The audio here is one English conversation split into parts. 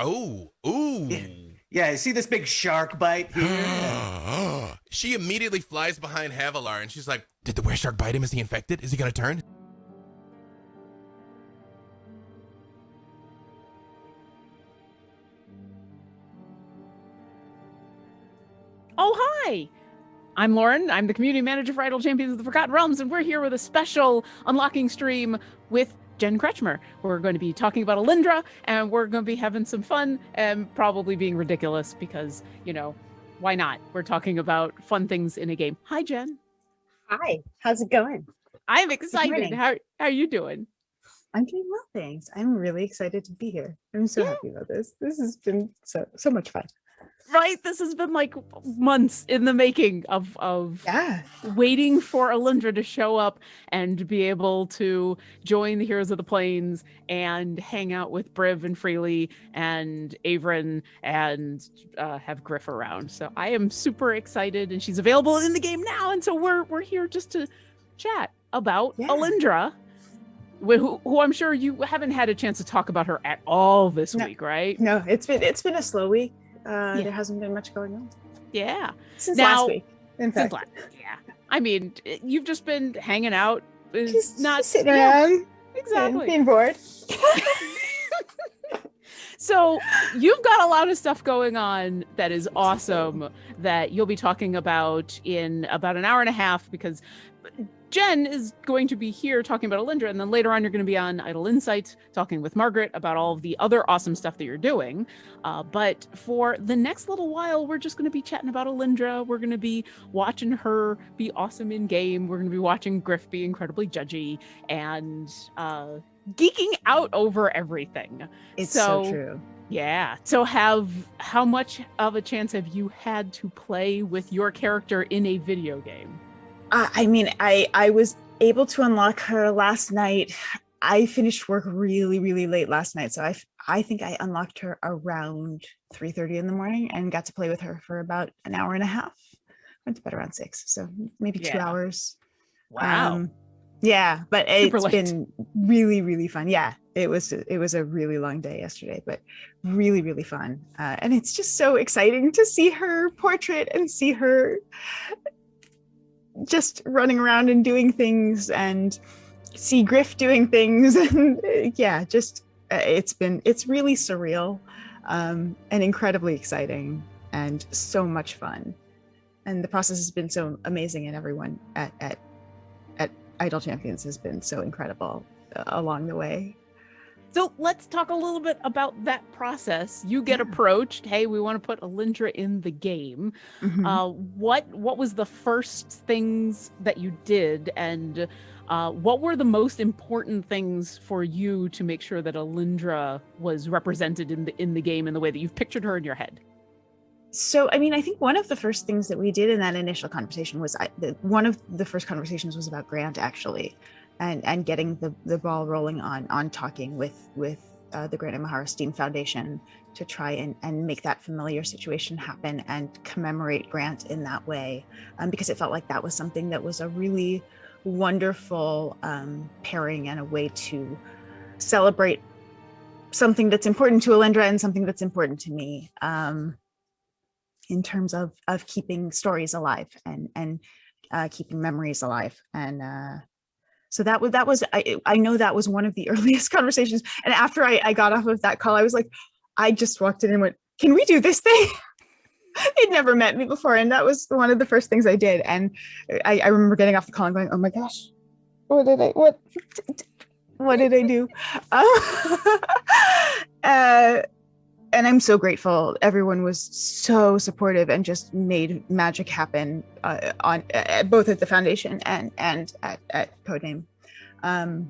Oh, ooh. Yeah, yeah. See this big shark bite here? She immediately flies behind Havilar and she's like, did the were-shark bite him? Is he infected? Is he gonna turn? Oh, hi! I'm Lauren. I'm the community manager for Idle Champions of the Forgotten Realms, and we're here with a special unlocking stream with Jen Kretchmer. We're going to be talking about Alyndra, and we're going to be having some fun and probably being ridiculous because, why not? We're talking about fun things in a game. Hi, Jen. Hi, how's it going? I'm excited. How are you doing? I'm doing well, thanks. I'm really excited to be here. I'm so happy about this. This has been so much fun. Right? This has been like months in the making of waiting for Alyndra to show up and be able to join the Heroes of the Plains and hang out with Briv and Freely and Averin and have Griff around. So I am super excited, and she's available in the game now. And so we're here just to chat about Alyndra, who I'm sure you haven't had a chance to talk about her at all this week, right? No, it's been a slow week. There hasn't been much going on. Yeah. Since last week, in fact. I mean, you've just been hanging out. Just sitting around. Exactly. Being bored. So you've got a lot of stuff going on that is awesome that you'll be talking about in about an hour and a half, because Jen is going to be here talking about Alyndra, and then later on you're going to be on Idle Insights talking with Margaret about all of the other awesome stuff that you're doing. But for the next little while, we're just going to be chatting about Alyndra. We're going to be watching her be awesome in game. We're going to be watching Griff be incredibly judgy and geeking out over everything. It's so true. Yeah. So how much of a chance have you had to play with your character in a video game? I mean, I was able to unlock her last night. I finished work really, really late last night. So I think I unlocked her around 3:30 in the morning and got to play with her for about an hour and a half. Went to bed around 6, so maybe 2 hours. Wow. Yeah, but it's been really, really fun. Yeah, it was a really long day yesterday, but really, really fun. And it's just so exciting to see her portrait and see her just running around and doing things and see Griff doing things. And it's really surreal and incredibly exciting and so much fun. And the process has been so amazing, and everyone at Idle Champions has been so incredible along the way. So let's talk a little bit about that process. You get approached, hey, we want to put Alyndra in the game. Mm-hmm. What was the first things that you did, and what were the most important things for you to make sure that Alyndra was represented in the game in the way that you've pictured her in your head? So, I mean, I think one of the first things that we did in that initial conversation was one of the first conversations was about Grant, actually. And getting the ball rolling on talking with the Grant and Mahara Steam Foundation to try and make that familiar situation happen and commemorate Grant in that way, because it felt like that was something that was a really wonderful pairing and a way to celebrate something that's important to Alyndra and something that's important to me, in terms of keeping stories alive and keeping memories alive. And so that was I know that was one of the earliest conversations. And after I got off of that call, I was like, I just walked in and went, can we do this thing? They'd never met me before. And that was one of the first things I did. And I remember getting off the call and going, oh my gosh, what did I do? And I'm so grateful. Everyone was so supportive and just made magic happen on both at the foundation and at Codename. So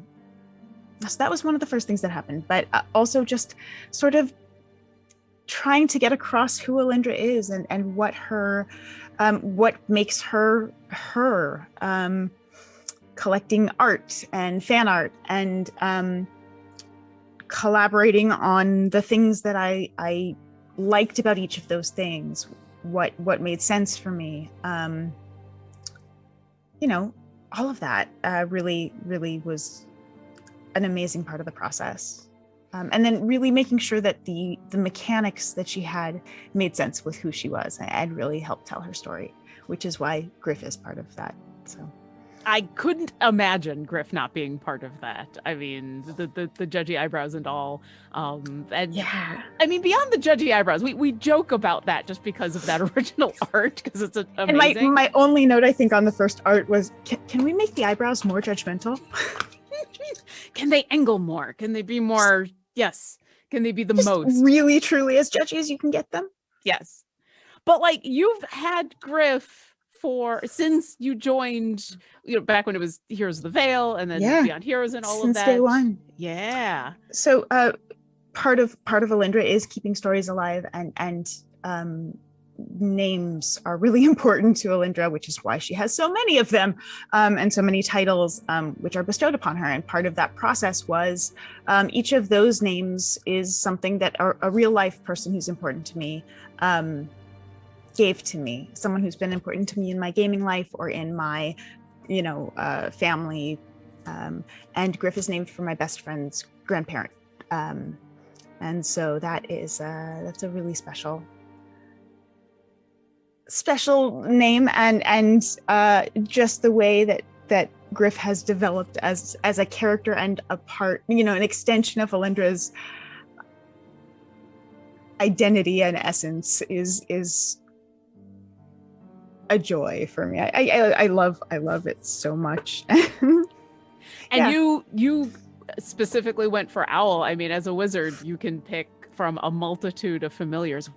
that was one of the first things that happened. But also just sort of trying to get across who Alyndra is and what her, what makes her her. Collecting art and fan art and collaborating on the things that I liked about each of those things, what made sense for me, all of that really was an amazing part of the process. And then really making sure that the mechanics that she had made sense with who she was. I'd really helped tell her story, which is why Griff is part of that. So I couldn't imagine Griff not being part of that. I mean, the judgy eyebrows and all. And yeah, I mean, beyond the judgy eyebrows, we joke about that just because of that original art, because it's amazing. And my only note, I think, on the first art was, can we make the eyebrows more judgmental? Can they angle more? Can they be more, yes. Can they be the Just most? really, truly as judgy as you can get them? Yes. But like, you've had Griff since you joined, back when it was Heroes of the Veil and then Beyond Heroes and all Since of that. day one. Yeah. So part of Alyndra is keeping stories alive, and names are really important to Alyndra, which is why she has so many of them, and so many titles which are bestowed upon her. And part of that process was each of those names is something that a real life person who's important to me gave to me, someone who's been important to me in my gaming life or in my family. And Griff is named for my best friend's grandparent, and so that's a really special name, and just the way that Griff has developed as a character and a part, an extension of Alyndra's identity and essence is a joy for me. I love it so much. And you specifically went for Owl. I mean, as a wizard, you can pick from a multitude of familiars.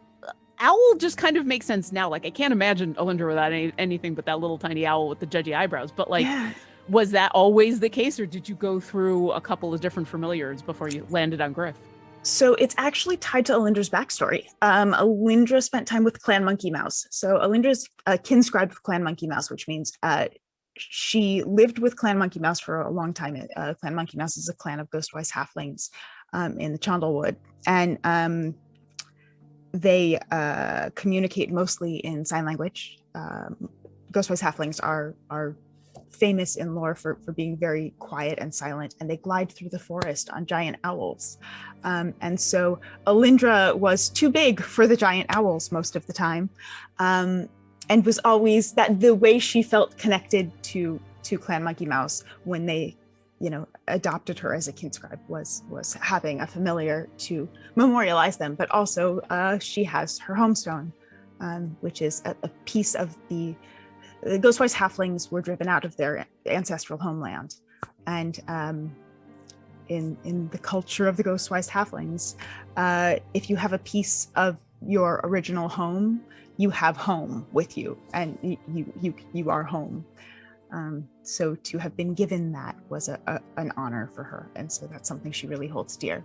Owl just kind of makes sense now. Like, I can't imagine Alyndra without anything but that little tiny owl with the judgy eyebrows. But like, was that always the case, or did you go through a couple of different familiars before you landed on Griff? So it's actually tied to Alyndra's backstory. Alyndra spent time with Clan Monkey Mouse. So Alyndra's kinscribed with Clan Monkey Mouse, which means she lived with Clan Monkey Mouse for a long time. Clan Monkey Mouse is a clan of ghostwise halflings in the Chandlewood. And they communicate mostly in sign language. Ghostwise halflings are famous in lore for being very quiet and silent, and they glide through the forest on giant owls. And so Alyndra was too big for the giant owls most of the time, and was always the way she felt connected to Clan Monkey Mouse when they adopted her as a kinscribe was having a familiar to memorialize them. But also she has her homestone, which is a piece of the ghostwise halflings were driven out of their ancestral homeland, and in the culture of the ghostwise halflings, if you have a piece of your original home, you have home with you, and you are home. So to have been given that was an honor for her, and so that's something she really holds dear.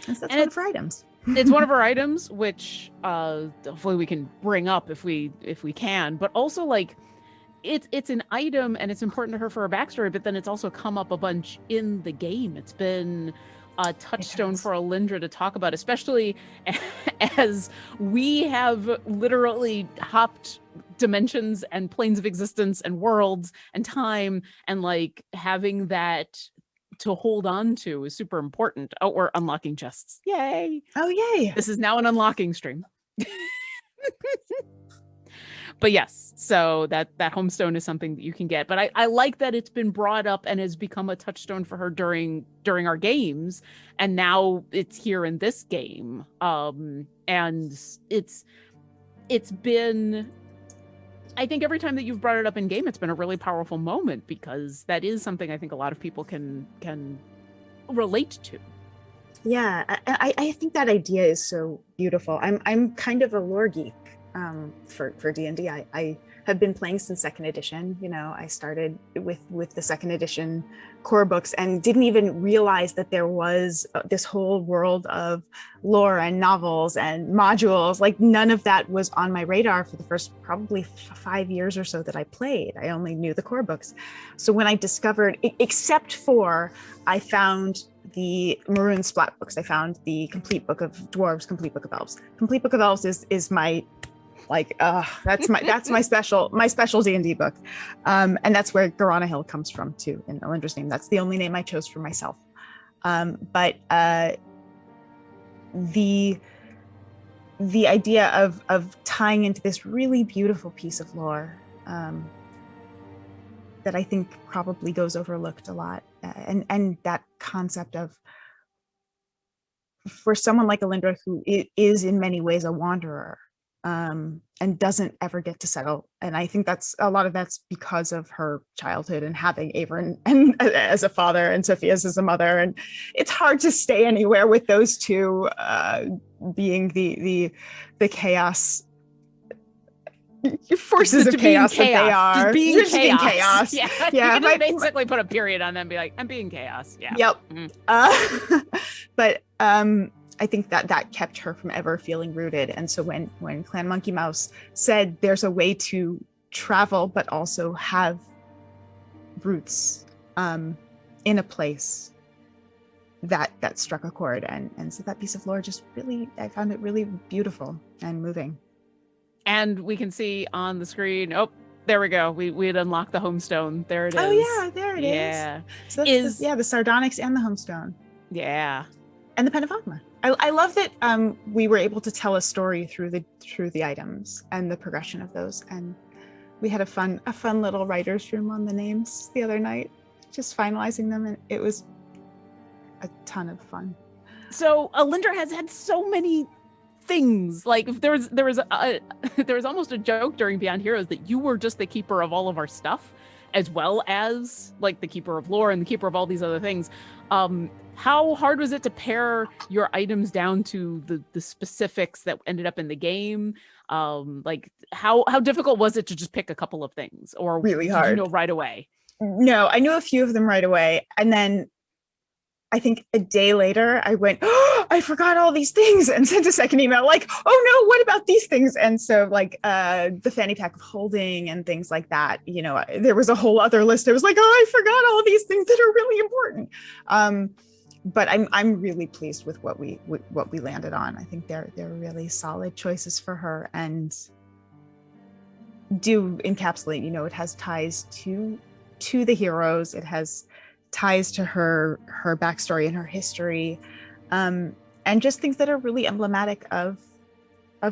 And so that's one of her items. It's one of her items, which hopefully we can bring up if we can. But also, like, it's an item, and it's important to her for her backstory. But then it's also come up a bunch in the game. It's been a touchstone for Alyndra to talk about, especially as we have literally hopped dimensions and planes of existence and worlds and time, and like having that to hold on to is super important. Oh, we're unlocking chests. Yay. Oh, yay. This is now an unlocking stream. But yes, so that homestone is something that you can get. But I like that it's been brought up and has become a touchstone for her during our games, and now it's here in this game. And it's been, I think every time that you've brought it up in game, it's been a really powerful moment, because that is something I think a lot of people can relate to. Yeah, I think that idea is so beautiful. I'm kind of a lore geek for D&D. I have been playing since 2nd edition. I started with the 2nd edition core books and didn't even realize that there was this whole world of lore and novels and modules. Like, none of that was on my radar for the first probably 5 years or so that I played. I only knew the core books. So when I discovered, except for, I found the Maroon Splat books. I found the Complete Book of Dwarves, Complete Book of Elves. Complete Book of Elves is my, like, that's my special D&D book. And that's where Garana Hill comes from too, in Alyndra's name. That's the only name I chose for myself. But the idea of tying into this really beautiful piece of lore that I think probably goes overlooked a lot, and that concept of, for someone like Alyndra, who is in many ways a wanderer, and doesn't ever get to settle. And I think that's a lot of that's because of her childhood and having Averin and as a father and Sophia's as a mother. And it's hard to stay anywhere with those two being the chaos forces of chaos that they are. Just being chaos. Yeah, yeah. You can just basically put a period on them and be like, I'm being chaos. Yeah. Yep. Mm-hmm. But I think that kept her from ever feeling rooted. And so when Clan Monkey Mouse said there's a way to travel but also have roots in a place, that struck a chord. And so that piece of lore just really, I found it really beautiful and moving. And we can see on the screen, oh, there we go. We had unlocked the homestone. There it is. Oh yeah, there it is. Yeah. So that's the Sardonyx and the homestone. Yeah. And the Pen of Ogma. I love that we were able to tell a story through the items and the progression of those. And we had a fun little writer's room on the names the other night, just finalizing them, and it was a ton of fun. So Alyndra has had so many things. Like there was almost a joke during Beyond Heroes that you were just the keeper of all of our stuff, as well as like the keeper of lore and the keeper of all these other things. How hard was it to pare your items down to the specifics that ended up in the game? Like how difficult was it to just pick a couple of things, or really hard? Did you know right away? No, I knew a few of them right away, and then I think a day later I went, oh, I forgot all these things, and sent a second email like, oh no, what about these things? And so like the fanny pack of holding and things like that, you know, there was a whole other list. I was like, oh, I forgot all these things that are really important. But I'm really pleased with what we landed on. I think they're really solid choices for her, and do encapsulate, you know, it has ties to the heroes. It has ties to her backstory and her history, and just things that are really emblematic of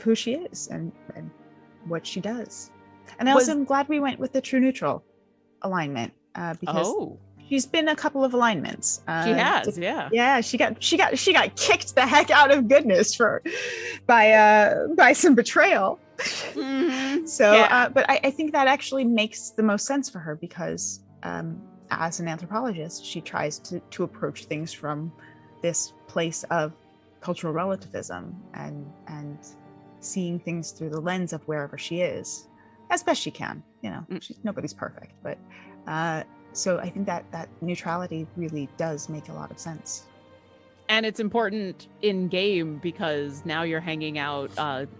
who she is and what she does. And I also am glad we went with the true neutral alignment, because she's been a couple of alignments. She has, yeah. Yeah, she got kicked the heck out of goodness by some betrayal. Mm-hmm. So, yeah. But I think that actually makes the most sense for her, because as an anthropologist, she tries to approach things from this place of cultural relativism and seeing things through the lens of wherever she is, as best she can. You know, nobody's perfect, but so I think that neutrality really does make a lot of sense. And it's important in game, because now you're hanging out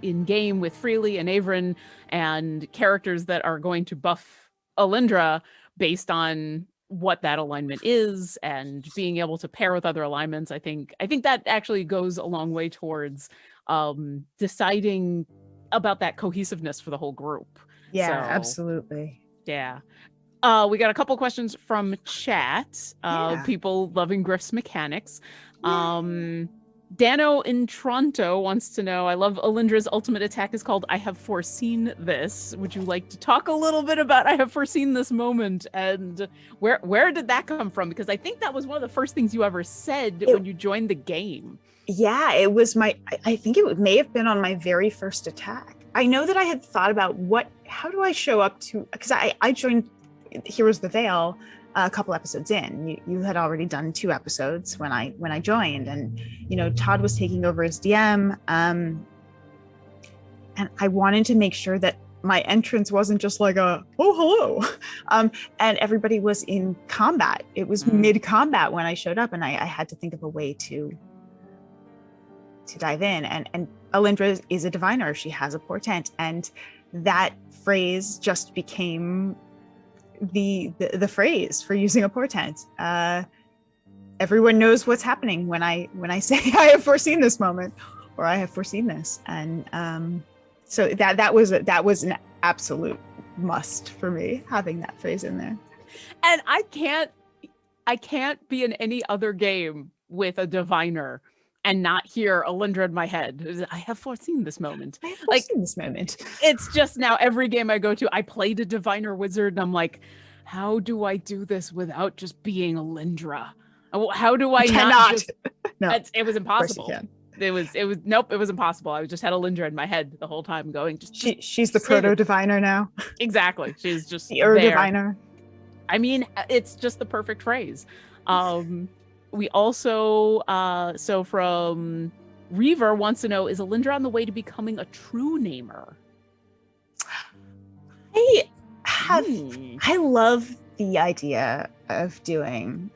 in game with Freely and Averin and characters that are going to buff Alyndra based on what that alignment is, and being able to pair with other alignments. I think that actually goes a long way towards deciding about that cohesiveness for the whole group. Yeah, so, absolutely. Yeah. We got a couple questions from chat. People loving Griff's mechanics. Dano in Toronto wants to know, I love Alyndra's ultimate attack is called I Have Foreseen This. Would you like to talk a little bit about I Have Foreseen This moment, and where did that come from? Because I think that was one of the first things you ever said when you joined the game. Yeah, it was I think it may have been on my very first attack. I know that I had thought about how do I show up to, because I joined Heroes of the Veil a couple episodes in. You had already done 2 episodes when I joined, and you know, Todd was taking over as DM, and I wanted to make sure that my entrance wasn't just like a hello, and everybody was in combat. It was mid-combat when I showed up, and I had to think of a way to dive in. And Alyndra is a diviner. She has a portent, and that phrase just became the phrase for using a portent. Everyone knows what's happening when I say I have foreseen this moment, or I have foreseen this, and so that was an absolute must for me, having that phrase in there. And I can't be in any other game with a diviner and not hear Alyndra in my head. I have foreseen this moment. I have Like, seen this moment. It's just now every game I go to, I played a diviner wizard and I'm like, how do I do this without just being Alyndra? How do I not Cannot. just No, it was of course you impossible. can. Nope, it was impossible. I just had Alyndra in my head the whole time going, She's the say proto it. diviner now. Exactly. She's just The Ur there. diviner. I mean, it's just the perfect phrase. We also so from Reaver wants to know, is Alyndra on the way to becoming a true namer? I love the idea of doing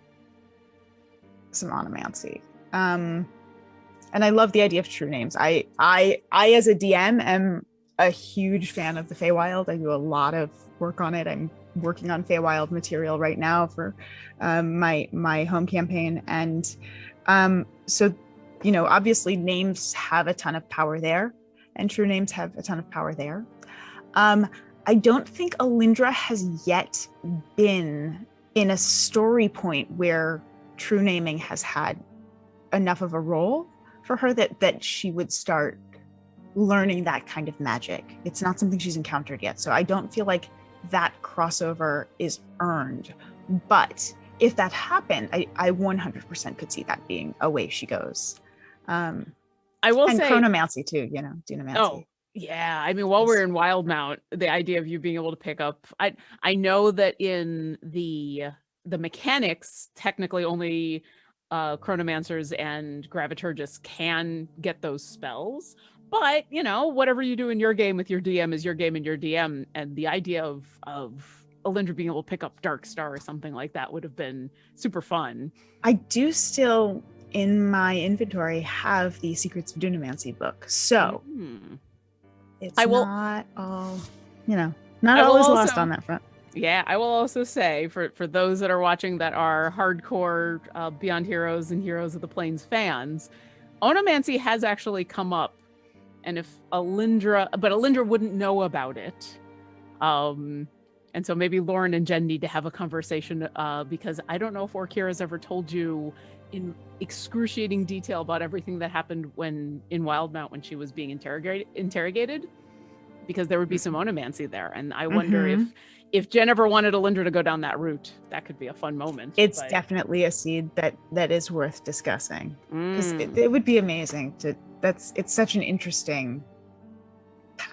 some onomancy. And I love the idea of true names. I as a DM am a huge fan of the Feywild. I do a lot of work on it. I'm working on Feywild material right now for my home campaign. And so, obviously names have a ton of power there, and true names have a ton of power there. I don't think Alyndra has yet been in a story point where true naming has had enough of a role for her that she would start learning that kind of magic. It's not something she's encountered yet. So I don't feel like that crossover is earned. But if that happened, I 100% could see that being a way she goes. I will say chronomancy too, dunamancy. Oh, yeah. I mean, while we're in Wildmount, the idea of you being able to pick up, I know that in the mechanics, technically only chronomancers and graviturgists can get those spells. But, whatever you do in your game with your DM is your game and your DM. And the idea of Alyndra being able to pick up Dark Star or something like that would have been super fun. I do still, in my inventory, have the Secrets of Dunamancy book. So it's not all, not all is lost on that front. Yeah, I will also say for those that are watching that are hardcore Beyond Heroes and Heroes of the Plains fans, onomancy has actually come up. And if Alyndra wouldn't know about it. And so maybe Lauren and Jen need to have a conversation because I don't know if Orkira's ever told you in excruciating detail about everything that happened in Wildmount when she was being interrogated, because there would be some onomancy there. And I wonder if Jen ever wanted Alyndra to go down that route, that could be a fun moment. It's definitely a seed that is worth discussing, because it would be amazing it's such an interesting path.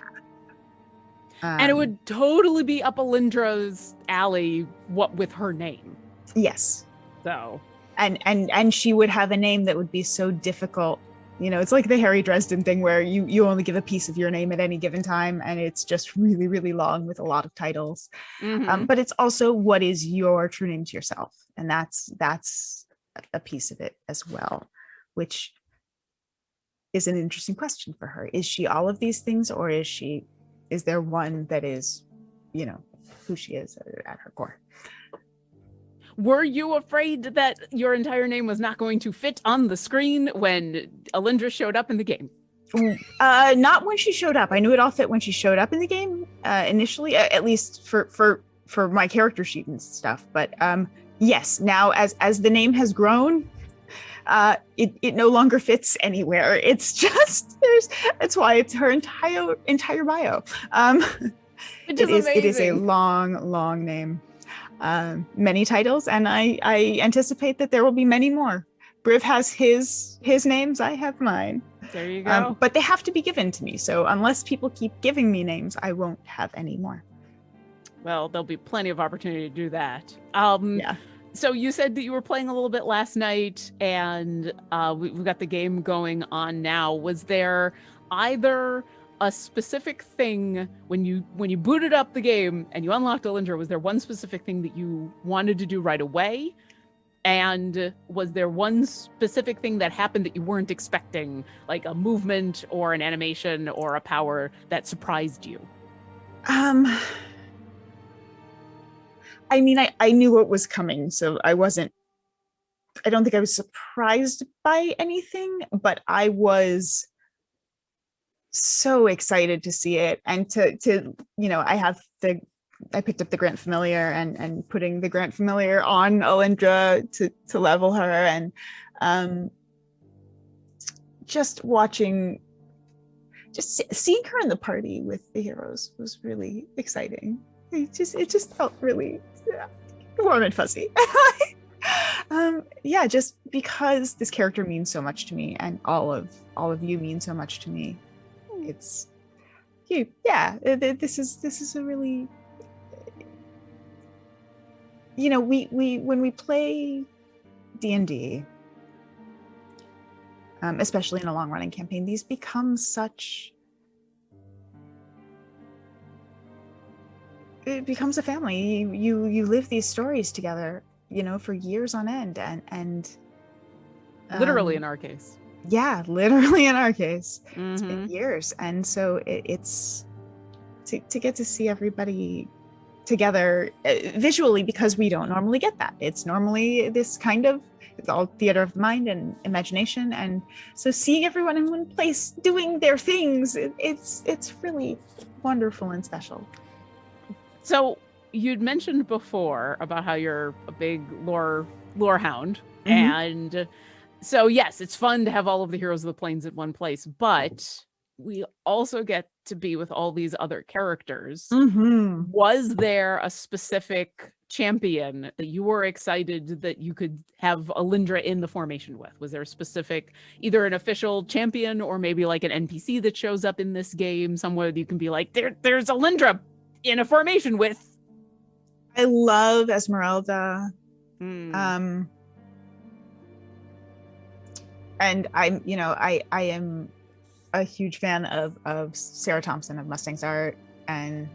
And it would totally be up Alyndra's alley, what with her name. Yes. So. And she would have a name that would be so difficult. It's like the Harry Dresden thing where you only give a piece of your name at any given time, and it's just really, really long with a lot of titles. But it's also, what is your true name to yourself? And that's a piece of it as well, which is an interesting question for her. Is she all of these things, or is there one that is, who she is at her core? Were you afraid that your entire name was not going to fit on the screen when Alyndra showed up in the game? Not when she showed up. I knew it all fit when she showed up in the game initially, at least for my character sheet and stuff. But yes, now as the name has grown, it no longer fits anywhere. It's just that's why it's her entire bio. It is a long name. Many titles, and I anticipate that there will be many more. Briv has his names, I have mine. There you go. But they have to be given to me, so unless people keep giving me names, I won't have any more. Well, there'll be plenty of opportunity to do that. Yeah. So you said that you were playing a little bit last night, and we've got the game going on now. Was there either a specific thing when you booted up the game and you unlocked Alyndra? Was there one specific thing that you wanted to do right away? And was there one specific thing that happened that you weren't expecting, like a movement or an animation or a power that surprised you? I mean, I knew what was coming, so I don't think I was surprised by anything, but I was so excited to see it, and to I picked up the Grant Familiar and putting the Grant Familiar on Alyndra to level her, and just seeing her in the party with the heroes was really exciting. It just felt really warm and fuzzy. Yeah, just because this character means so much to me, and all of you mean so much to me. It's you. Yeah, this is a really, we when we play D&D, especially in a long running campaign, these become it becomes a family. You live these stories together, for years on end, and Literally in our case. Yeah, literally in our case. Mm-hmm. It's been years, and so it's to get to see everybody together visually, because we don't normally get that. It's normally this kind of, it's all theater of the mind and imagination, and so seeing everyone in one place doing their things, it's really wonderful and special. So you'd mentioned before about how you're a big lore hound, Mhm. and so yes, it's fun to have all of the heroes of the plains at one place, but we also get to be with all these other characters. Mm-hmm. Was there a specific champion that you were excited that you could have Alyndra in the formation with? Was there a specific, either an official champion or maybe like an NPC that shows up in this game somewhere that you can be like, there's Alyndra in a formation with? I love Esmeralda. And I am a huge fan of Sarah Thompson of Mustang's art, and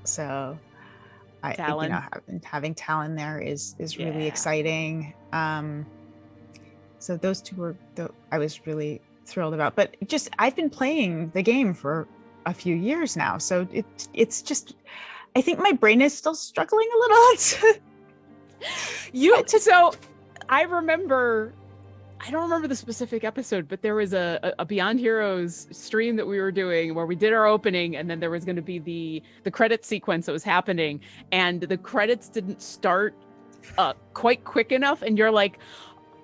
so Talon. Having Talon there is really Yeah. exciting. So those two were I was really thrilled about. But just, I've been playing the game for a few years now, so it's just, I think my brain is still struggling a little. So I remember, I don't remember the specific episode, but there was a Beyond Heroes stream that we were doing where we did our opening, and then there was going to be the credit sequence that was happening, and the credits didn't start quite quick enough, and you're like,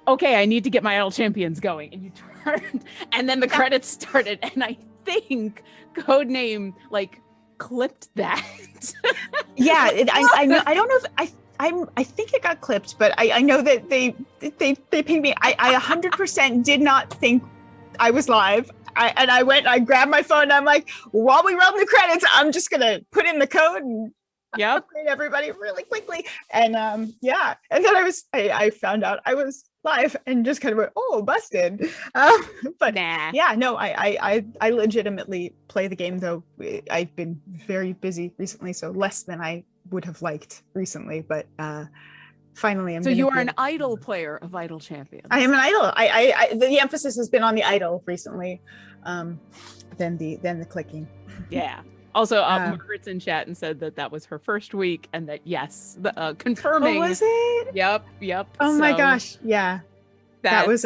okay, I need to get my Idle Champions going, and you turned, and then the credits started, and I think Codename clipped that. Yeah, I don't know if I think it got clipped, but I know that they pinged me. I 100% did not think I was live. I grabbed my phone and I'm like, while we run the credits, I'm just gonna put in the code and upgrade everybody really quickly. And and then I found out I was live and just kind of went, oh, busted. But nah. yeah, no, I legitimately play the game, though I've been very busy recently, so less than I would have liked recently, but finally I'm so you are an idle player of Idle Champions. I am an idle. The emphasis has been on the idle recently, than the clicking. Yeah. Also, Margaret's in chat and said that was her first week, and that yes, confirming. Oh, was it? Yep. Oh my gosh, yeah. That was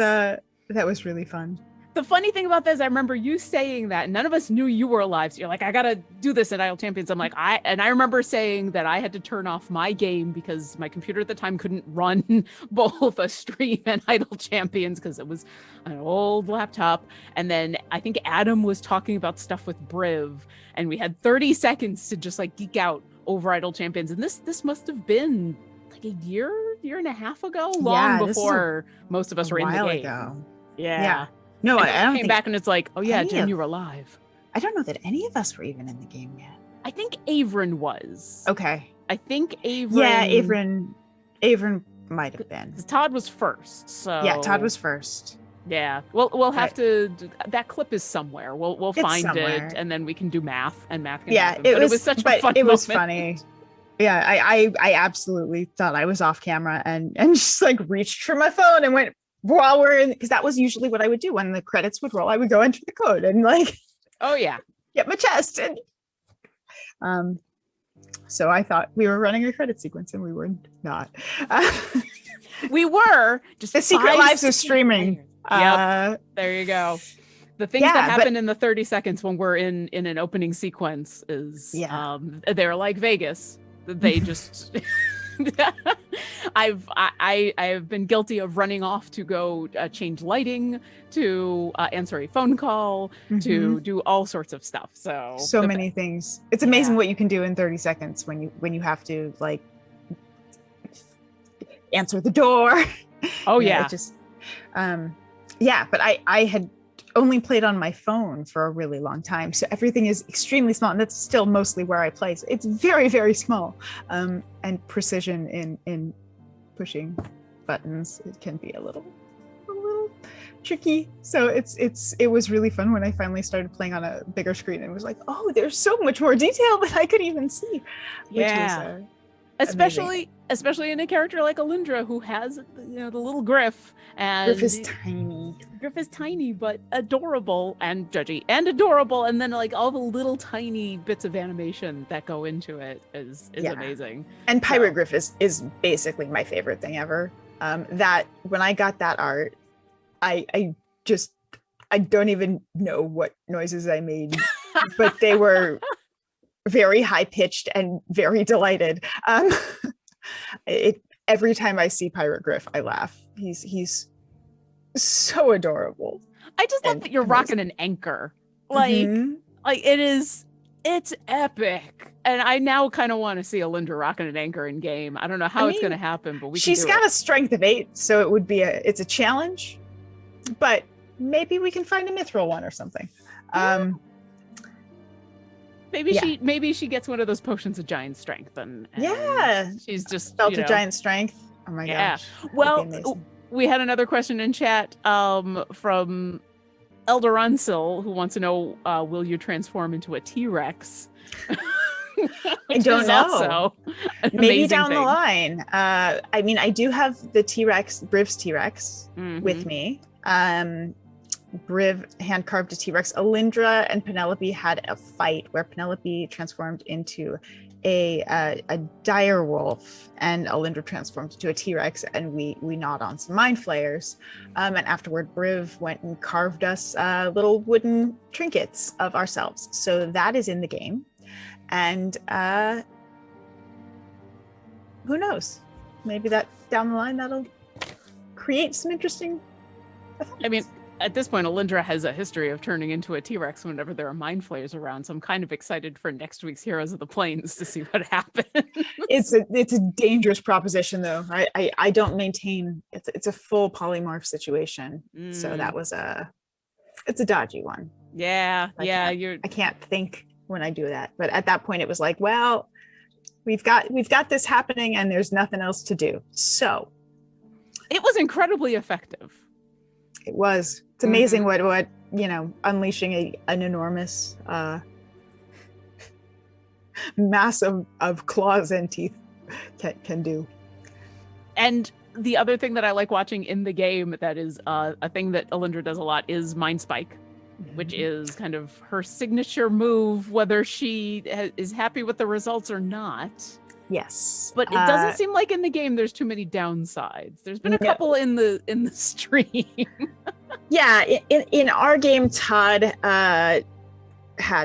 really fun. The funny thing about this, I remember you saying that none of us knew you were alive. So you're like, I gotta do this at Idle Champions. I'm like, I remember saying that I had to turn off my game because my computer at the time couldn't run both a stream and Idle Champions because it was an old laptop. And then I think Adam was talking about stuff with Briv, and we had 30 seconds to just geek out over Idle Champions. And this must have been a year and a half ago, long before most of us were in the game. Ago. Yeah. No, and I don't came think back and it's like, oh yeah, Jen, you were alive. I don't know that any of us were even in the game yet. I think Errand was. Okay. I think Errand. Yeah, Errand might have been. Todd was first. So yeah, Todd was first. Yeah. We'll have to. That clip is somewhere. We'll find it, and then we can do math, and math can happen. It was such a fun It was moment. funny. Yeah, I absolutely thought I was off camera and just reached for my phone and went, while we're in, because that was usually what I would do when the credits would roll. I would go enter the code and oh yeah, get my chest. And so I thought we were running a credit sequence, and we were not. We were just the Secret Lives of streaming. Yep. There you go. The things that happen in the 30 seconds when we're in an opening sequence is they're like Vegas. They just I have been guilty of running off to go change lighting, to answer a phone call, to do all sorts of stuff. So many things. It's amazing what you can do in 30 seconds when you have to like answer the door. Oh You know, yeah. it just but I had only played on my phone for a really long time, so everything is extremely small, and that's still mostly where I play. So it's very, very small, and precision in pushing buttons, it can be a little tricky. So it was really fun when I finally started playing on a bigger screen and was like, oh, there's so much more detail than I could even see. Yeah. Amazing. Especially in a character like Alyndra, who has, you know, the little Griff, and Griff is tiny. Griff is tiny but adorable, and judgy and adorable, and then like all the little tiny bits of animation that go into it is amazing. And Pirate Griff is basically my favorite thing ever. That when I got that art, I don't even know what noises I made, but they were very high pitched and very delighted. Every time I see Pirate Griff, I laugh. He's so adorable. I just love that you're rocking an anchor. Like it's epic. And I now kind of want to see Alyndra rocking an anchor in game. I don't know how it's going to happen, but she's got a strength of 8, so it would be it's a challenge. But maybe we can find a mithril one or something. Maybe she gets one of those potions of giant strength, and she's just felt a giant strength. Oh my gosh! Well, we had another question in chat from Elder Unsil, who wants to know, will you transform into a T-Rex? I don't know. Maybe down the line. I mean, I do have the T-Rex, Briv's T-Rex with me. Briv hand carved a T-Rex. Alyndra and Penelope had a fight where Penelope transformed into a dire wolf, and Alyndra transformed into a T-Rex, and we gnawed on some mind flayers. And afterward, Briv went and carved us little wooden trinkets of ourselves. So that is in the game, and who knows? Maybe that down the line that'll create some interesting effects. I mean, at this point, Alyndra has a history of turning into a T-Rex whenever there are mind flayers around, so I'm kind of excited for next week's Heroes of the Plains to see what happens. It's a dangerous proposition, though. I don't maintain it's a full polymorph situation, so that was it's a dodgy one. I can't think when I do that, but at that point it was like, well, we've got this happening, and there's nothing else to do. So it was incredibly effective. It was. It's amazing what unleashing an enormous mass of claws and teeth can do. And the other thing that I like watching in the game that is a thing that Alyndra does a lot is Mind Spike, which is kind of her signature move, whether she is happy with the results or not. Yes, but it doesn't seem like in the game there's too many downsides. There's been a couple in the stream. Yeah, in our game, Todd had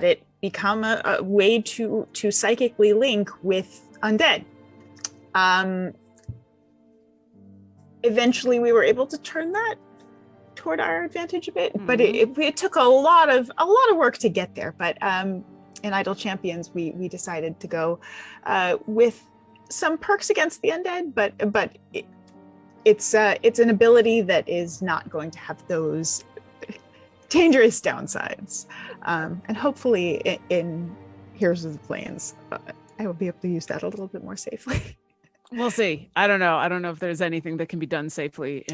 it become a way to psychically link with undead. Eventually, we were able to turn that toward our advantage a bit, but it took a lot of work to get there. But in Idle Champions, we decided to go with some perks against the undead, but it's an ability that is not going to have those dangerous downsides, and hopefully in Heroes of the Plains, I will be able to use that a little bit more safely. We'll see. I don't know if there's anything that can be done safely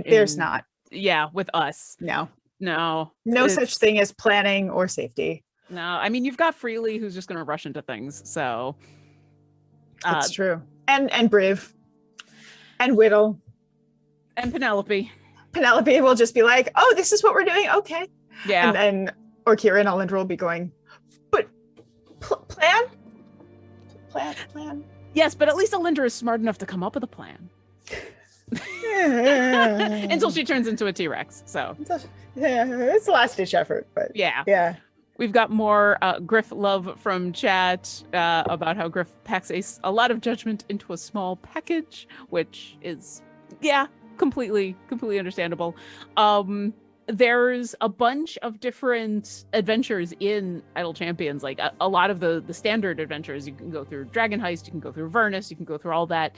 there's not. Yeah, with us. No such thing as planning or safety. No, I mean, you've got Freely, who's just going to rush into things. So that's true. And Briv and Whittle and Penelope will just be like, oh, this is what we're doing. Okay. Yeah. And then Orkira and Alyndra will be going, but plan. Yes, but at least Alyndra is smart enough to come up with a plan. Until she turns into a T-Rex. So yeah, it's a last-ditch effort, but yeah. We've got more Griff love from chat about how Griff packs a lot of judgment into a small package, which is, yeah, completely understandable. There's a bunch of different adventures in Idle Champions, like a lot of the standard adventures. You can go through Dragon Heist, you can go through Vernus, you can go through all that.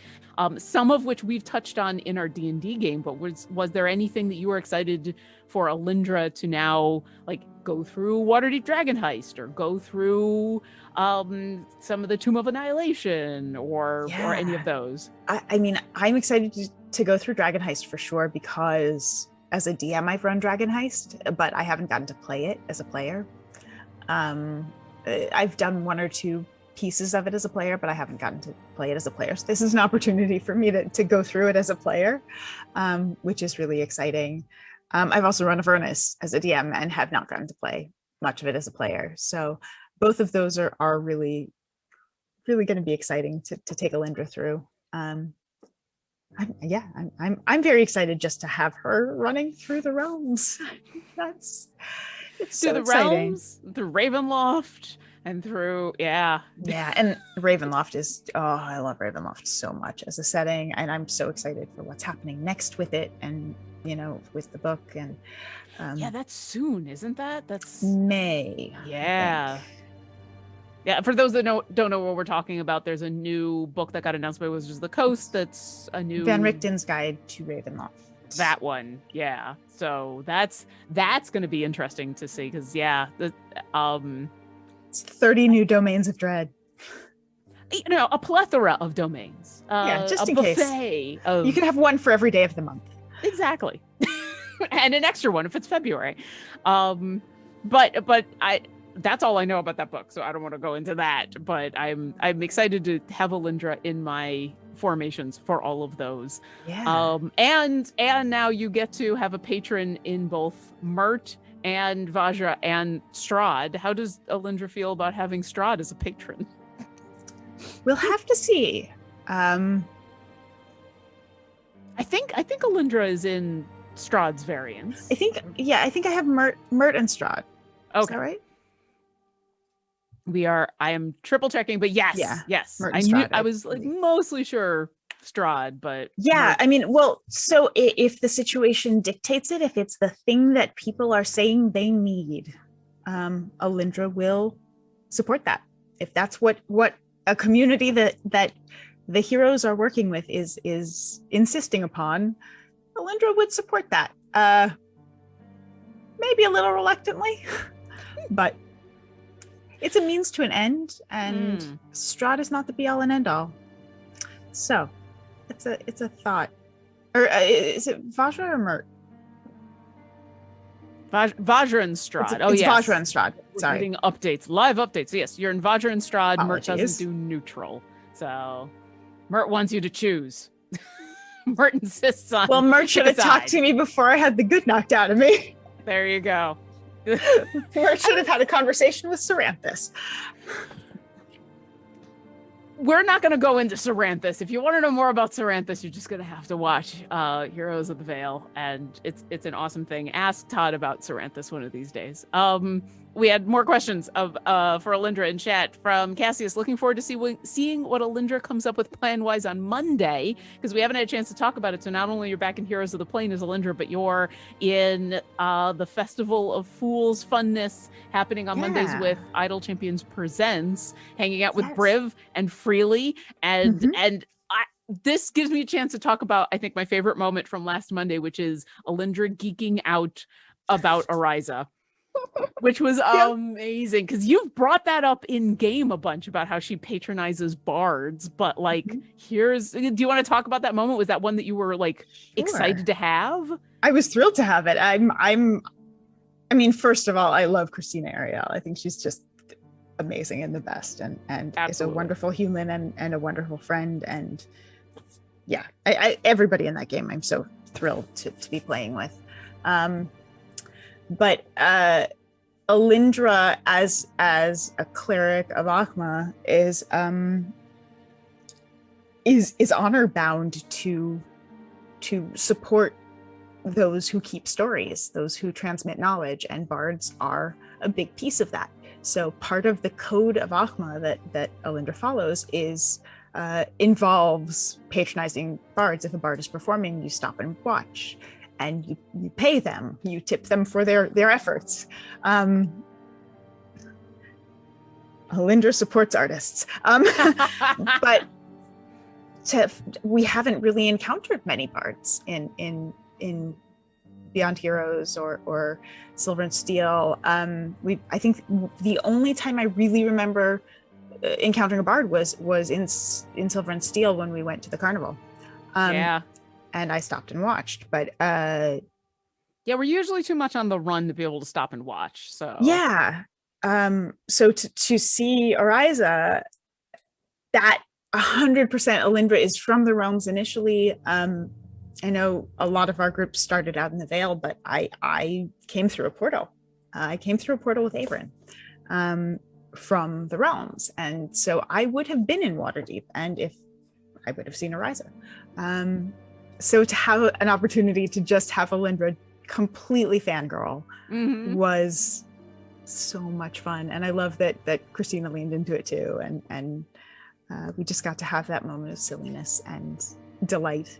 Some of which we've touched on in our D&D game, but was there anything that you were excited for Alyndra to now like go through Waterdeep Dragon Heist or go through some of the Tomb of Annihilation or any of those? I mean, I'm excited to go through Dragon Heist for sure, because as a DM, I've run Dragon Heist, but I haven't gotten to play it as a player. I've done one or two pieces of it as a player, but I haven't gotten to play it as a player. So this is an opportunity for me to go through it as a player, which is really exciting. I've also run Avernus as a DM and have not gotten to play much of it as a player. So both of those are really, really going to be exciting to take Alyndra through. I'm very excited just to have her running through the realms. It's through so the exciting. realms, through Ravenloft, and through yeah, and Ravenloft is I love Ravenloft so much as a setting, and I'm so excited for what's happening next with it, and with the book, and yeah, that's soon, isn't that? That's May. Yeah. Yeah, for those that don't know what we're talking about, there's a new book that got announced by Wizards of the Coast. That's a new Van Richten's Guide to Ravenloft. That one, yeah. So that's going to be interesting to see, because it's 30 new domains of dread. A plethora of domains. Just in buffet case. Of... You can have one for every day of the month. Exactly, and an extra one if it's February. But that's all I know about that book, so I don't want to go into that. But I'm excited to have Alyndra in my formations for all of those. Yeah. And now you get to have a patron in both Mert and Vajra and Strahd. How does Alyndra feel about having Strahd as a patron? We'll have to see. I think Alyndra is in Strahd's variants. I think I have Mert and Strahd. Okay. Is that right? I am triple checking, but yes. Mert I and knew Strahd, I was like mostly sure Strahd, but yeah, Mert. I mean, well, so if the situation dictates it, if it's the thing that people are saying they need, Alyndra will support that. If that's what a community that the heroes are working with is insisting upon, Alyndra would support that. Maybe a little reluctantly, but it's a means to an end, and Strahd is not the be all and end all. So it's a thought. Or is it Vajra or Mert? Vajra and Strahd. It's yes. Vajra and Strahd. Sorry. We're getting updates, live updates. Yes, you're in Vajra and Strahd. Mert Apologies. doesn't do neutral. So Mert wants you to choose. Mert insists on. Well, Mert should have talked to me before I had the good knocked out of me. There you go. Mert should have had a conversation with Saranthus. We're not going to go into Saranthus. If you want to know more about Saranthus, you're just going to have to watch Heroes of the Veil, and it's an awesome thing. Ask Todd about Saranthus one of these days. We had more questions for Alyndra in chat from Cassius. Looking forward to seeing what Alyndra comes up with plan-wise on Monday, because we haven't had a chance to talk about it. So not only you're back in Heroes of the Plain as Alyndra, but you're in the Festival of Fools funness happening on Mondays with Idle Champions Presents, hanging out with Briv and Freely, and this gives me a chance to talk about, I think, my favorite moment from last Monday, which is Alyndra geeking out about Ariza. Which was amazing, because you've brought that up in game a bunch about how she patronizes bards, but like do you want to talk about that moment? Was that one that you were like excited to have? I was thrilled to have it. I mean, first of all, I love Christina Ariel. I think she's just amazing and the best, and is a wonderful human and a wonderful friend, and yeah, everybody in that game I'm so thrilled to be playing with. But Alyndra as a cleric of Akhma is honor bound to support those who keep stories, those who transmit knowledge, and bards are a big piece of that. So part of the code of Akhma that Alyndra follows involves patronizing bards. If a bard is performing, you stop and watch, and you pay them, you tip them for their efforts. Alyndra supports artists, but we haven't really encountered many bards in Beyond Heroes or Silver and Steel. I think the only time I really remember encountering a bard was in Silver and Steel when we went to the carnival. And I stopped and watched, but yeah, we're usually too much on the run to be able to stop and watch. So yeah. So to see Oriza, that 100% Alyndra is from the realms initially. I know a lot of our groups started out in the Vale, but I came through a portal. I came through a portal with Errand from the realms, and so I would have been in Waterdeep, and if I would have seen Oriza. So to have an opportunity to just have Alyndra completely fangirl was so much fun, and I love that Christina leaned into it too, and we just got to have that moment of silliness and delight.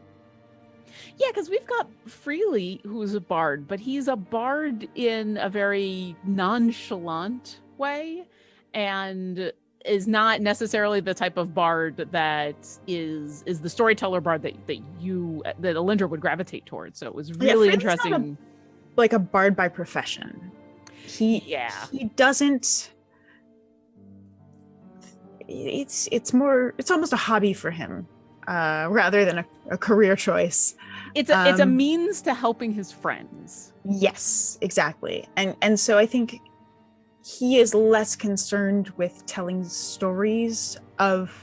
Yeah, because we've got Freely, who's a bard, but he's a bard in a very nonchalant way, and is not necessarily the type of bard that is the storyteller bard that Alyndra would gravitate towards. So it was really interesting. Like a bard by profession. He doesn't. It's almost a hobby for him, rather than a career choice. It's a means to helping his friends. Yes, exactly. And so I think he is less concerned with telling stories of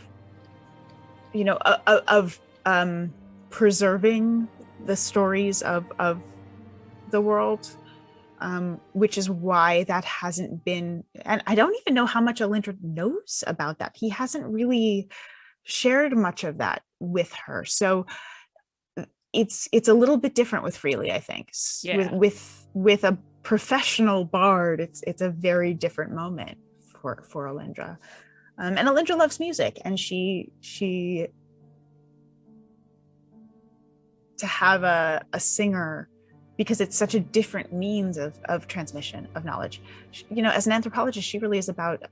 preserving the stories of the world, which is why that hasn't been, and I don't even know how much Alyndra knows about that. He hasn't really shared much of that with her. So it's a little bit different with Freely, I think. Yeah. With a professional bard, it's a very different moment for Alyndra. And Alyndra loves music, and she to have a singer, because it's such a different means of transmission of knowledge. As an anthropologist, she really is about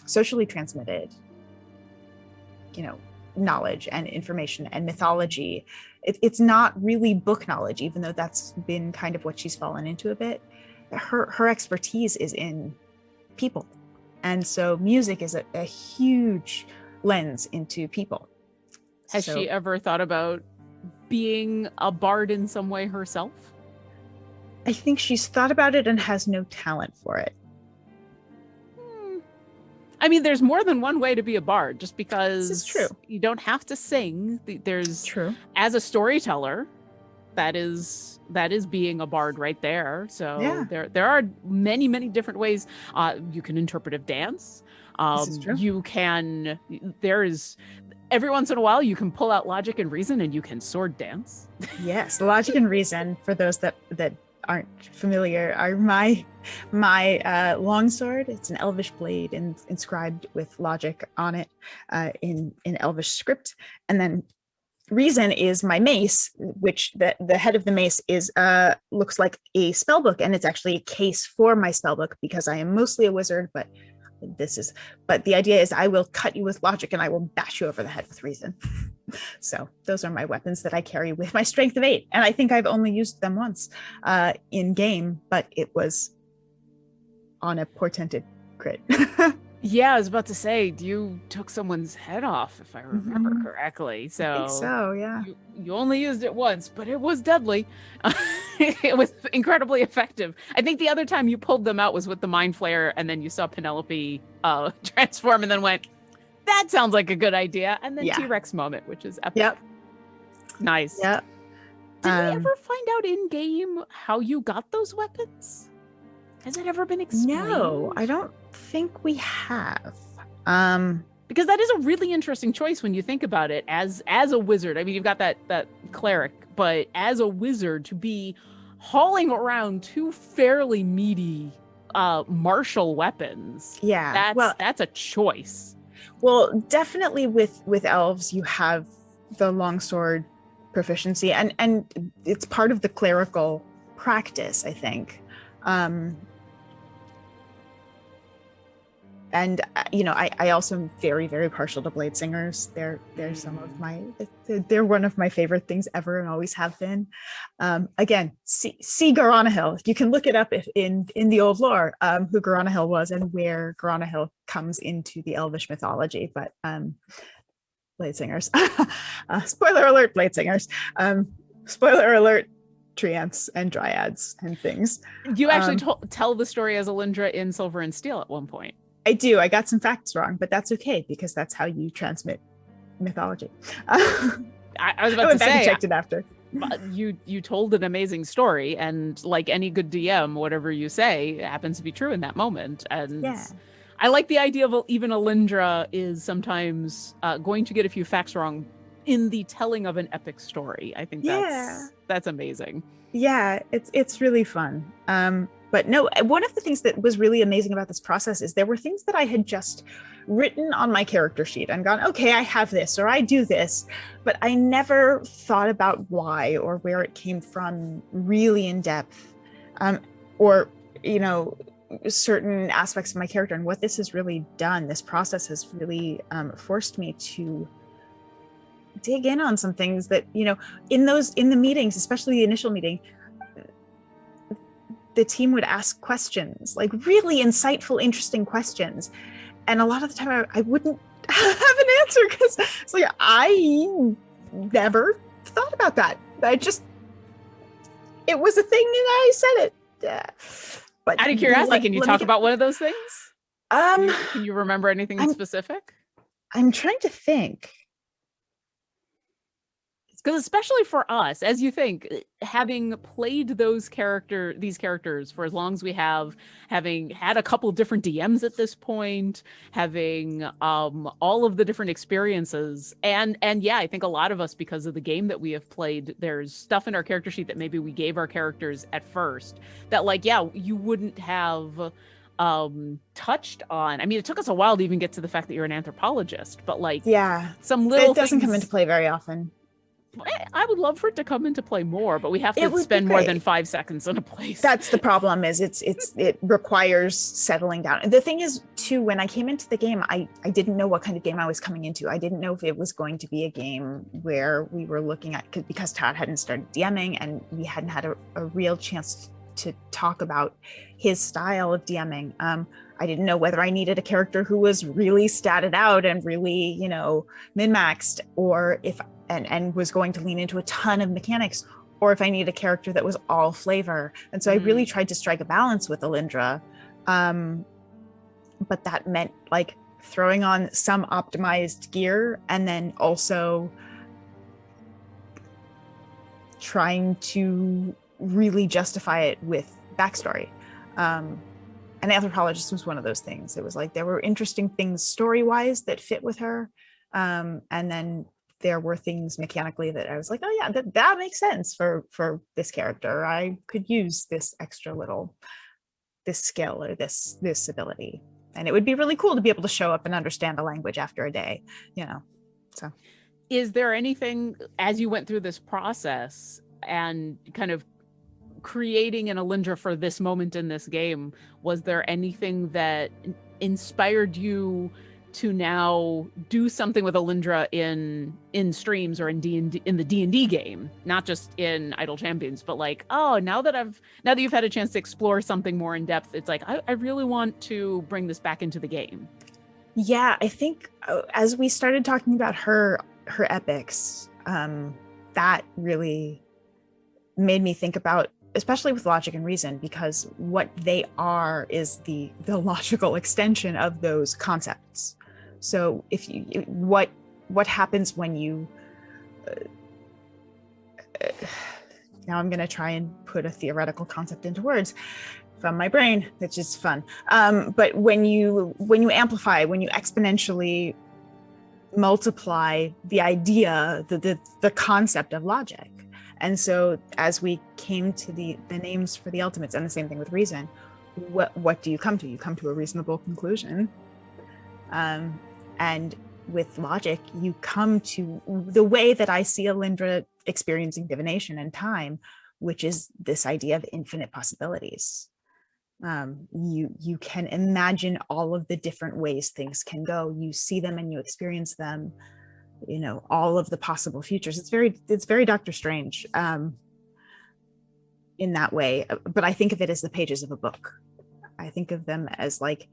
socially transmitted, knowledge and information and mythology. It's not really book knowledge, even though that's been kind of what she's fallen into a bit. Her expertise is in people. And so music is a huge lens into people. Has she ever thought about being a bard in some way herself? I think she's thought about it and has no talent for it. I mean, there's more than one way to be a bard, just because this is true. You don't have to sing. There's true. As a storyteller, that is being a bard right there. So yeah. there are many, many different ways. You can interpretive dance. This is true. You can, every once in a while, you can pull out logic and reason, and you can sword dance. Yes, logic and reason, for those that aren't familiar, are my longsword. It's an elvish blade inscribed with logic on it in elvish script. And then reason is my mace, which the head of the mace is looks like a spell book, and it's actually a case for my spell book, because I am mostly a wizard, but the idea is I will cut you with logic and I will bash you over the head with reason. So those are my weapons that I carry with my strength of 8. And I think I've only used them once in game, but it was on a portented crit. Yeah, I was about to say, you took someone's head off, if I remember correctly. So I think so, yeah. You only used it once, but it was deadly. It was incredibly effective. I think the other time you pulled them out was with the Mind Flayer, and then you saw Penelope transform and then went, that sounds like a good idea. And then T-Rex moment, which is epic. Yep. Nice. Yep. Did we ever find out in game how you got those weapons? Has it ever been explained? No, I don't think we have. Because that is a really interesting choice when you think about it. As a wizard, I mean, you've got that cleric, but as a wizard, to be hauling around 2 fairly meaty martial weapons. Yeah. That's a choice. Well, definitely with elves, you have the longsword proficiency, and it's part of the clerical practice, I think. And I also am very, very partial to blade singers. They're they're one of my favorite things ever, and always have been. Again, see Goronahil. You can look it up in the old lore, who Goronahil was and where Goronahil comes into the Elvish mythology. But blade singers. Spoiler alert, blade singers. Spoiler alert, treants and dryads and things. You actually tell the story as Alyndra in Silver and Steel at one point. I do. I got some facts wrong, but that's okay because that's how you transmit mythology. I was about to say, I checked it after. You told an amazing story, and like any good DM, whatever you say happens to be true in that moment. And yeah. I like the idea of even Alyndra is sometimes going to get a few facts wrong in the telling of an epic story. I think that's amazing. Yeah, it's really fun. But no, one of the things that was really amazing about this process is there were things that I had just written on my character sheet and gone, okay, I have this, or I do this, but I never thought about why or where it came from really in depth, or, certain aspects of my character. And what this has really done, this process has really forced me to dig in on some things that, in the meetings, especially the initial meeting, the team would ask questions, like really insightful, interesting questions. And a lot of the time I wouldn't have an answer because it's like, I never thought about that. It was a thing and I said it. But out of curiosity, can you talk about one of those things? Can you remember anything specific? I'm trying to think. Because especially for us, as you think, having played these characters for as long as we have, having had a couple different DMs at this point, having all of the different experiences, and yeah, I think a lot of us, because of the game that we have played, there's stuff in our character sheet that maybe we gave our characters at first that, like, yeah, you wouldn't have touched on. I mean, it took us a while to even get to the fact that you're an anthropologist, but like, yeah, some little it doesn't come into play very often. I would love for it to come into play more, but we have to spend more than 5 seconds in a place. That's the problem, is it requires settling down. And the thing is, too, when I came into the game, I didn't know what kind of game I was coming into. I didn't know if it was going to be a game where we were looking at, because Todd hadn't started DMing and we hadn't had a real chance to talk about his style of DMing. I didn't know whether I needed a character who was really statted out and really, min-maxed, or if and was going to lean into a ton of mechanics, or if I need a character that was all flavor. And so I really tried to strike a balance with Alyndra. But that meant like throwing on some optimized gear and then also trying to really justify it with backstory. And Anthropologist was one of those things. It was like there were interesting things story-wise that fit with her. And then there were things mechanically that I was like, oh yeah, that makes sense for this character. I could use this extra little, this skill or this ability. And it would be really cool to be able to show up and understand a language after a day, so. Is there anything, as you went through this process and kind of creating an Alyndra for this moment in this game, was there anything that inspired you to now do something with Alyndra in streams or in D&D, in the D&D game, not just in Idle Champions, but like, oh, now that you've had a chance to explore something more in depth, it's like, I really want to bring this back into the game. Yeah, I think as we started talking about her epics, that really made me think about, especially with logic and reason, because what they are is the logical extension of those concepts. So if what happens when you now I'm going to try and put a theoretical concept into words from my brain, which is fun. But when you amplify, when you exponentially multiply the idea, the concept of logic. And so as we came to the names for the ultimates, and the same thing with reason, what do you come to? You come to a reasonable conclusion. And with logic, you come to the way that I see Alyndra experiencing divination and time, which is this idea of infinite possibilities. You can imagine all of the different ways things can go. You see them and you experience them, you know, all of the possible futures. It's very Doctor Strange in that way, but I think of it as the pages of a book. I think of them as like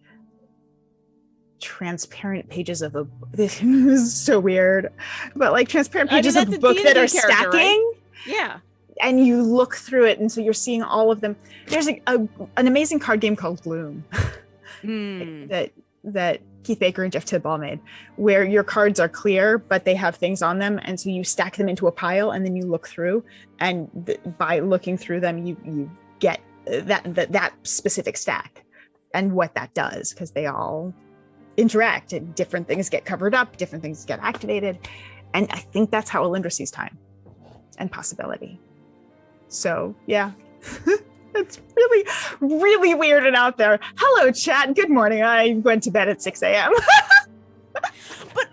transparent pages of a, this is so weird, but like transparent pages of a book that are stacking, right? Yeah, and you look through it, and so you're seeing all of them. There's an amazing card game called Gloom that Keith Baker and Jeff Tidball made, where your cards are clear but they have things on them, and so you stack them into a pile and then you look through, and by looking through them you get that specific stack and what that does, because they all interact and different things get covered up, different things get activated. And I think that's how Alyndra sees time and possibility. So yeah. It's really, really weird and out there. Hello, chat. Good morning. I went to bed at 6 a.m. But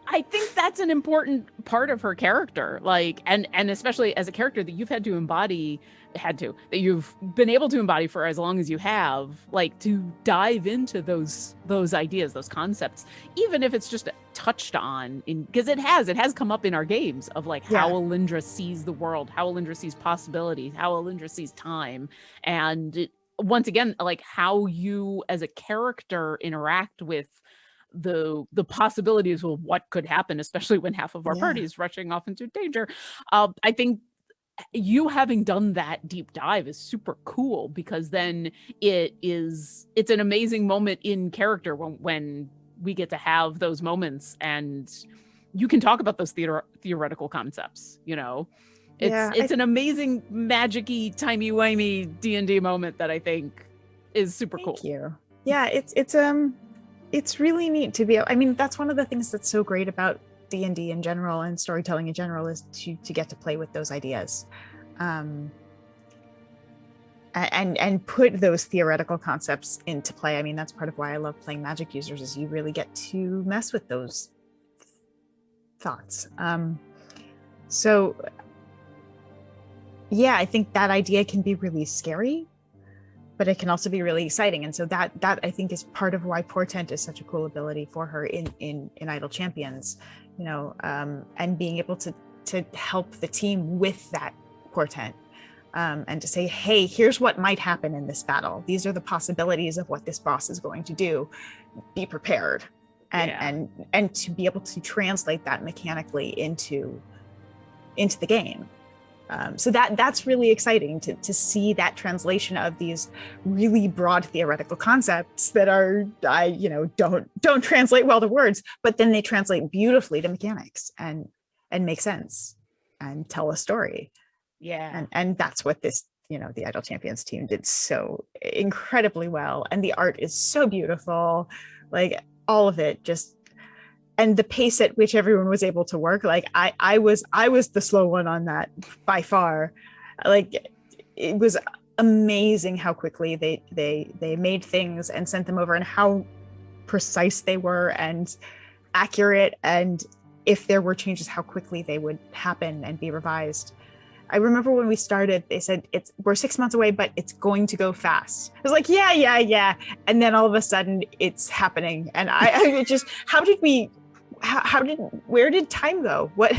I think that's an important part of her character, like, and especially as a character that you've had to embody, that you've been able to embody for as long as you have, like, to dive into those ideas, those concepts, even if it's just touched on in, because it has come up in our games of like how Alyndra sees the world, how Alyndra sees possibilities, how Alyndra sees time, and once again, like how you as a character interact with the possibilities of what could happen, especially when half of our party is rushing off into danger. I think you having done that deep dive is super cool, because then it's an amazing moment in character when we get to have those moments and you can talk about those theoretical concepts, you know. It's an amazing magic-y, timey-wimey D&D moment that I think is super cool. Thank you. Yeah, it's really neat to be able, I mean, that's one of the things that's so great about D&D in general and storytelling in general, is to get to play with those ideas, and put those theoretical concepts into play. I mean, that's part of why I love playing Magic Users, is you really get to mess with those thoughts. So yeah, I think that idea can be really scary, but it can also be really exciting. And so that I think is part of why Portent is such a cool ability for her in Idle Champions, you know, and being able to help the team with that Portent, and to say, hey, here's what might happen in this battle. These are the possibilities of what this boss is going to do. Be prepared. And to be able to translate that mechanically into the game. So that's really exciting to see that translation of these really broad theoretical concepts that are, don't translate well to words, but then they translate beautifully to mechanics and make sense and tell a story. Yeah. And that's what this, the Idle Champions team did so incredibly well. And the art is so beautiful, like all of it just, and the pace at which everyone was able to work, like I was the slow one on that by far. Like it was amazing how quickly they made things and sent them over, and how precise they were and accurate, and if there were changes, how quickly they would happen and be revised. I remember when we started, they said we're 6 months away, but it's going to go fast. I was like, yeah. And then all of a sudden it's happening. And I just, where did time go? What?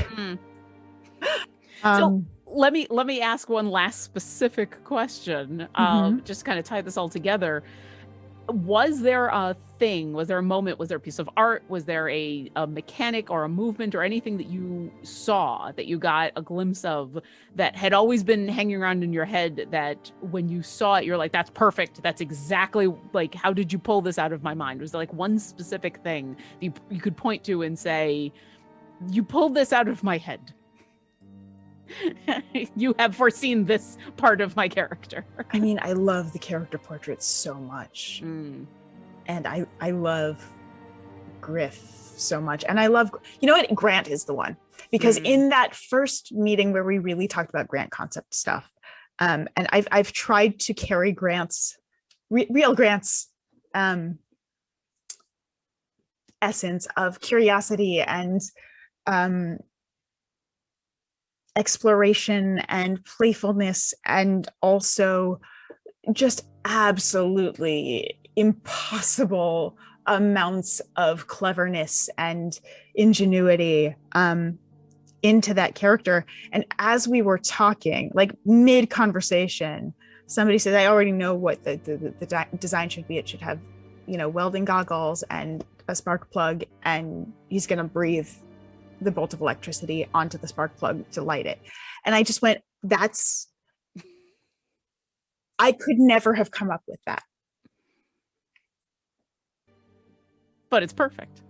So let me ask one last specific question, just kind of tie this all together. Was there a thing, was there a moment, was there a piece of art, was there a mechanic or a movement or anything that you saw, that you got a glimpse of, that had always been hanging around in your head, that when you saw it, you're like, that's perfect, that's exactly, like, how did you pull this out of my mind? Was there like one specific thing that you could point to and say, you pulled this out of my head? You have foreseen this part of my character. I mean, I love the character portraits so much. And I love Griff so much. And I love, Grant is the one. Because in that first meeting where we really talked about Grant concept stuff, and I've tried to carry Grant's real Grant's essence of curiosity and exploration and playfulness, and also just absolutely impossible amounts of cleverness and ingenuity into that character. And as we were talking, like mid conversation, somebody said, I already know what the design should be. It should have, welding goggles and a spark plug, and he's going to breathe the bolt of electricity onto the spark plug to light it. And I just went, I could never have come up with that. But it's perfect.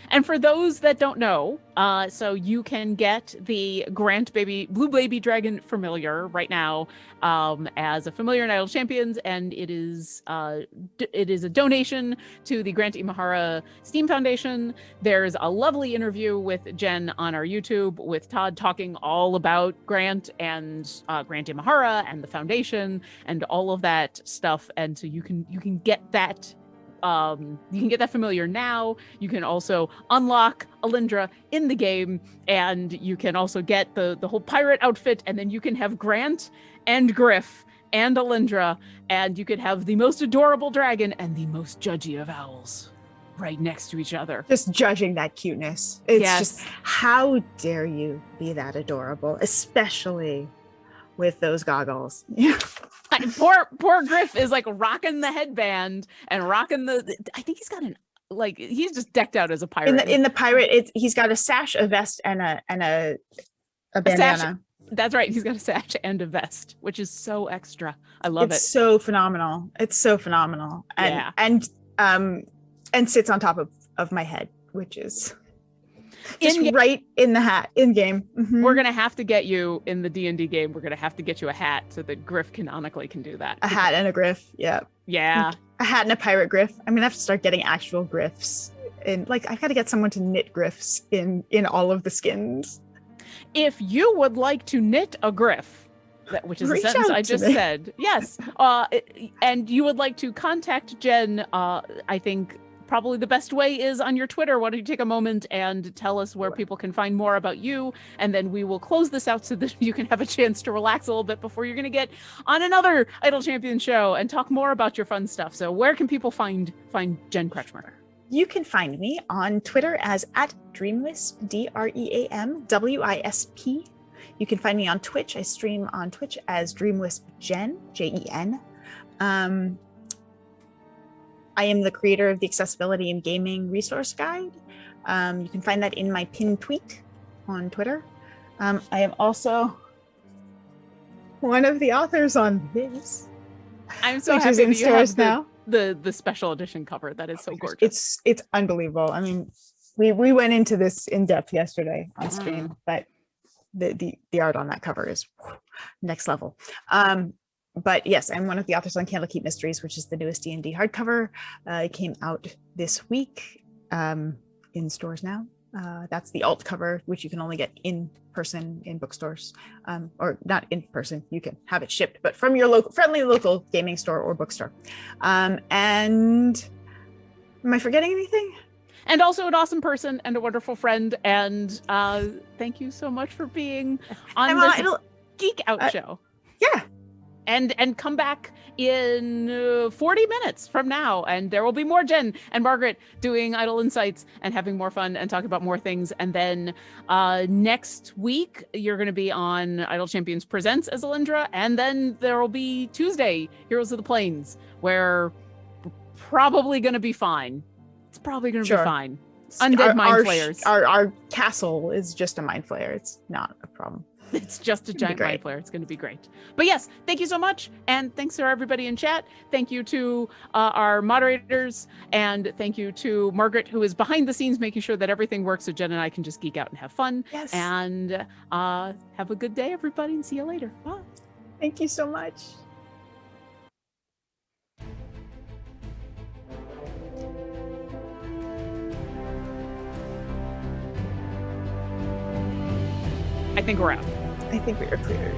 And for those that don't know, so you can get the Grant Blue Baby Dragon familiar right now as a familiar in Idle Champions, and it is a donation to the Grant Imahara Steam Foundation. There's a lovely interview with Jen on our YouTube with Todd talking all about Grant and Grant Imahara and the foundation and all of that stuff, and so you can get that. You can get that familiar now. You can also unlock Alyndra in the game, and you can also get the whole pirate outfit, and then you can have Grant and Griff and Alyndra, and you could have the most adorable dragon and the most judgy of owls right next to each other. Just judging that cuteness. It's just, how dare you be that adorable, especially with those goggles. Poor Griff is like rocking the headband and rocking I think he's got he's just decked out as a pirate. In the pirate, he's got a sash, a vest, and a bandana. Sash, that's right. He's got a sash and a vest, which is so extra. I love it. It's so phenomenal. It's so phenomenal. And sits on top of my head, which is just right in the hat in game. Mm-hmm. We're gonna have to get you in the D&D game. We're gonna have to get you a hat so that Griff canonically can do that. A hat and a Griff. Yeah. A hat and a pirate Griff. I'm gonna have to start getting actual Griffs. And I've got to get someone to knit Griffs in all of the skins. If you would like to knit a Griff, which is a sentence I just said, yes, and you would like to contact Jen, I think probably the best way is on your Twitter. Why don't you take a moment and tell us where people can find more about you, and then we will close this out so that you can have a chance to relax a little bit before you're going to get on another Idle Champions show and talk more about your fun stuff. So where can people find Jen Kretchmer? You can find me on Twitter as @DreamWisp, DreamWisp. You can find me on Twitch. I stream on Twitch as DreamWisp Jen, Jen. I am the creator of the Accessibility in Gaming resource guide. You can find that in my pinned tweet on Twitter. I am also one of the authors on this. I'm so which happy is in that you have stores now. The special edition cover. That is so gorgeous. It's unbelievable. I mean, we went into this in depth yesterday on stream, but the art on that cover is next level. But yes, I'm one of the authors on Candlekeep Mysteries, which is the newest D&D hardcover. It came out this week in stores now. That's the alt cover, which you can only get in person in bookstores, or not in person. You can have it shipped, but from your friendly local gaming store or bookstore. And am I forgetting anything? And also an awesome person and a wonderful friend. And thank you so much for being on this Geek Out show. Yeah. And come back in 40 minutes from now, and there will be more Jen and Margaret doing Idle Insights and having more fun and talking about more things. And then next week you're going to be on Idle Champions Presents as Alyndra, and then there will be Tuesday Heroes of the Plains, where we're probably going to be fine. It's probably going to be fine. Undead mind flayers. Our castle is just a mind flayer. It's not a problem. It's just a giant mind flare. It's going to be great. But yes, thank you so much. And thanks to everybody in chat. Thank you to our moderators. And thank you to Margaret, who is behind the scenes, making sure that everything works so Jen and I can just geek out and have fun. Yes. And have a good day, everybody, and see you later. Bye. Thank you so much. I think we're out. I think we are clear.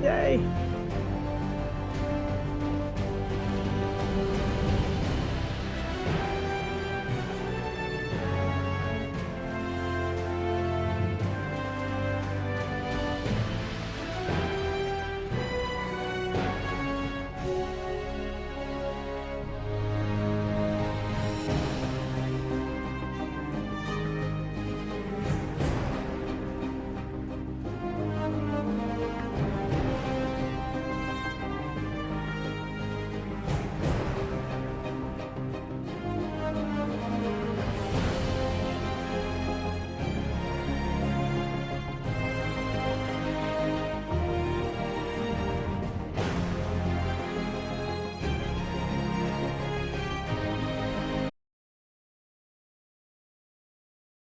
Yay.